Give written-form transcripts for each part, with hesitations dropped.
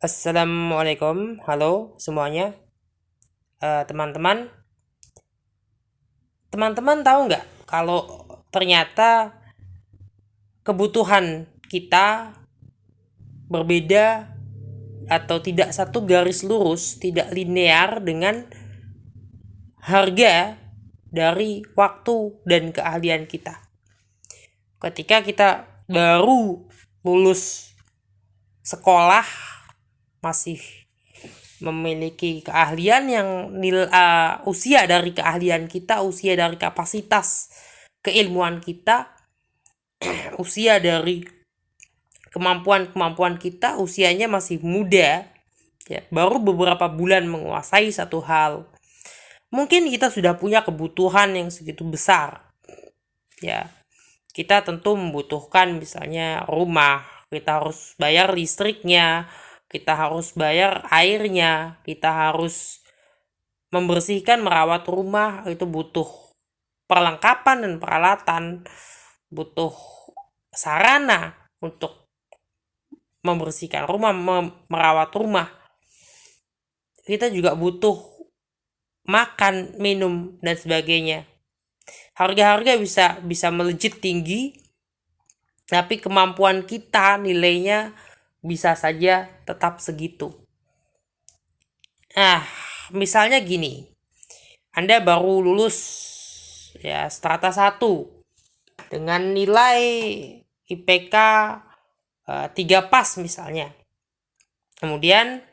Assalamualaikum, halo semuanya. Teman-teman, teman-teman tahu nggak kalau ternyata kebutuhan kita berbeda atau tidak satu garis lurus, tidak linear dengan harga dari waktu dan keahlian kita. Ketika kita baru lulus sekolah, masih memiliki keahlian yang usia dari keahlian kita, usia dari kapasitas keilmuan kita, usia dari kemampuan-kemampuan kita, usianya masih muda, ya, baru beberapa bulan menguasai satu hal. Mungkin kita sudah punya kebutuhan yang segitu besar, ya. Kita tentu membutuhkan misalnya rumah, kita harus bayar listriknya, kita harus bayar airnya, kita harus membersihkan, merawat rumah, itu butuh perlengkapan dan peralatan, butuh sarana untuk membersihkan rumah, merawat rumah. Kita juga butuh makan, minum, dan sebagainya. Harga-harga bisa melejit tinggi, tapi kemampuan kita nilainya bisa saja tetap segitu. Nah, misalnya gini, Anda baru lulus ya strata 1 dengan nilai IPK 3 pas misalnya. Kemudian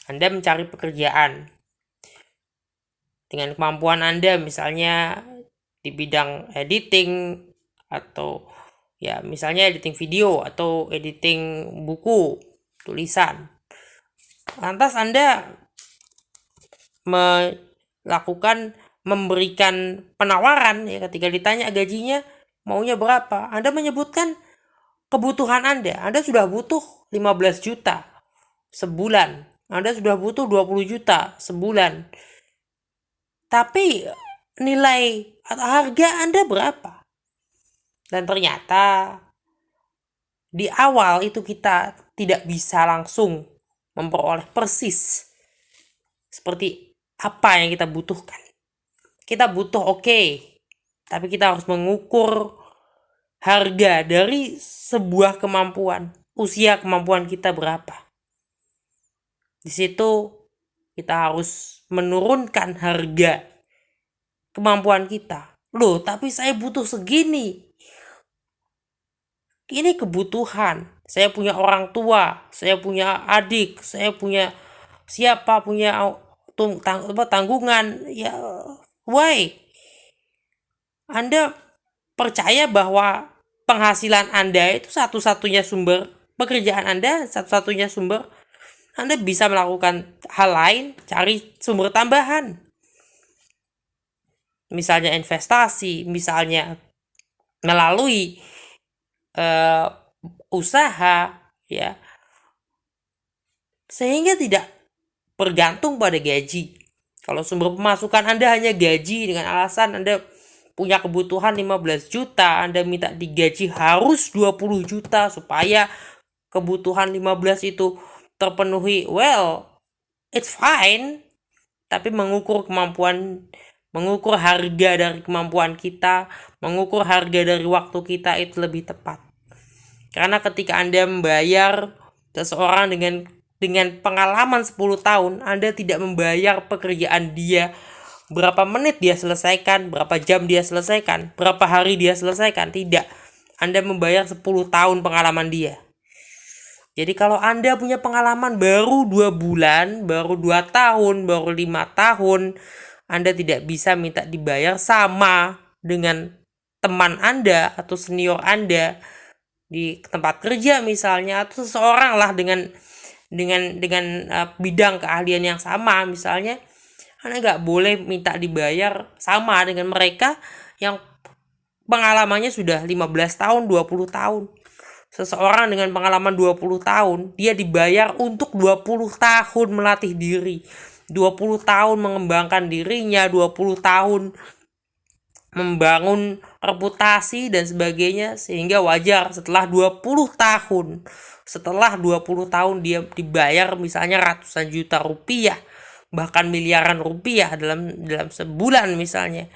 Anda mencari pekerjaan dengan kemampuan Anda misalnya di bidang editing atau ya misalnya editing video atau editing buku, tulisan. Lantas Anda memberikan penawaran ya, ketika ditanya gajinya maunya berapa, Anda menyebutkan kebutuhan Anda sudah butuh 15 juta sebulan, Anda sudah butuh 20 juta sebulan. Tapi nilai atau harga Anda berapa? Dan ternyata di awal itu kita tidak bisa langsung memperoleh persis seperti apa yang kita butuhkan. Kita butuh tapi kita harus mengukur harga dari sebuah kemampuan, usia kemampuan kita berapa. Di situ kita harus menurunkan harga kemampuan kita. Loh, tapi saya butuh segini. Ini kebutuhan. Saya punya orang tua, saya punya adik, saya punya tanggungan. Ya, why? Anda percaya bahwa penghasilan Anda itu satu-satunya sumber pekerjaan Anda, satu-satunya sumber. Anda bisa melakukan hal lain, cari sumber tambahan. Misalnya investasi, misalnya melalui usaha, ya. Sehingga tidak bergantung pada gaji. Kalau sumber pemasukan Anda hanya gaji dengan alasan Anda punya kebutuhan 15 juta, Anda minta digaji harus 20 juta supaya kebutuhan 15 itu terpenuhi, well, it's fine. Tapi mengukur harga dari kemampuan kita, mengukur harga dari waktu kita itu lebih tepat. Karena ketika Anda membayar seseorang dengan pengalaman 10 tahun, Anda tidak membayar pekerjaan dia berapa menit dia selesaikan, berapa jam dia selesaikan, berapa hari dia selesaikan. Tidak. Anda membayar 10 tahun pengalaman dia. Jadi kalau Anda punya pengalaman baru 2 bulan, baru 2 tahun, baru 5 tahun, Anda tidak bisa minta dibayar sama dengan teman Anda atau senior Anda di tempat kerja misalnya, atau seseorang lah dengan bidang keahlian yang sama misalnya. Anda nggak boleh minta dibayar sama dengan mereka yang pengalamannya sudah 15 tahun, 20 tahun. Seseorang dengan pengalaman 20 tahun, dia dibayar untuk 20 tahun melatih diri, 20 tahun mengembangkan dirinya, 20 tahun membangun reputasi dan sebagainya, sehingga wajar setelah 20 tahun dia dibayar misalnya ratusan juta rupiah, bahkan miliaran rupiah dalam sebulan misalnya.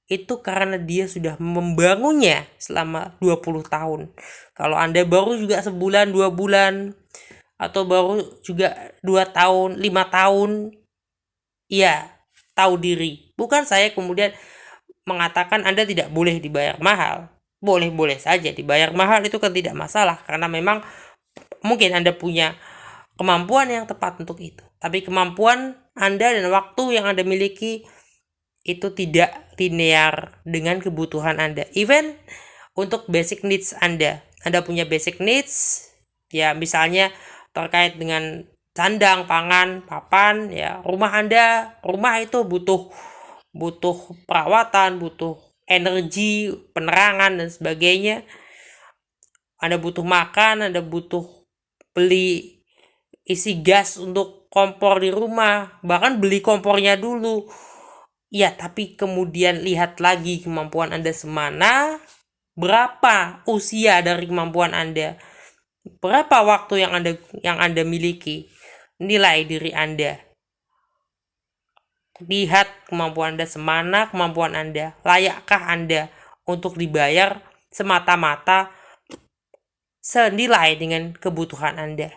Itu karena dia sudah membangunnya selama 20 tahun. Kalau Anda baru juga sebulan, 2 bulan, atau baru juga 2 tahun, 5 tahun, ya tahu diri. Bukan saya kemudian mengatakan Anda tidak boleh dibayar mahal. Boleh-boleh saja dibayar mahal, itu kan tidak masalah, karena memang mungkin Anda punya kemampuan yang tepat untuk itu. Tapi kemampuan Anda dan waktu yang Anda miliki itu tidak linear dengan kebutuhan Anda. Even untuk basic needs Anda punya basic needs, ya misalnya terkait dengan sandang, pangan, papan, ya rumah itu butuh perawatan, butuh energi, penerangan dan sebagainya. Anda butuh makan, Anda butuh beli isi gas untuk kompor di rumah, bahkan beli kompornya dulu. Ya, tapi kemudian lihat lagi kemampuan Anda semana, berapa usia dari kemampuan Anda, berapa waktu yang Anda miliki, nilai diri Anda. Lihat kemampuan Anda semana, kemampuan Anda, layakkah Anda untuk dibayar semata-mata senilai dengan kebutuhan Anda.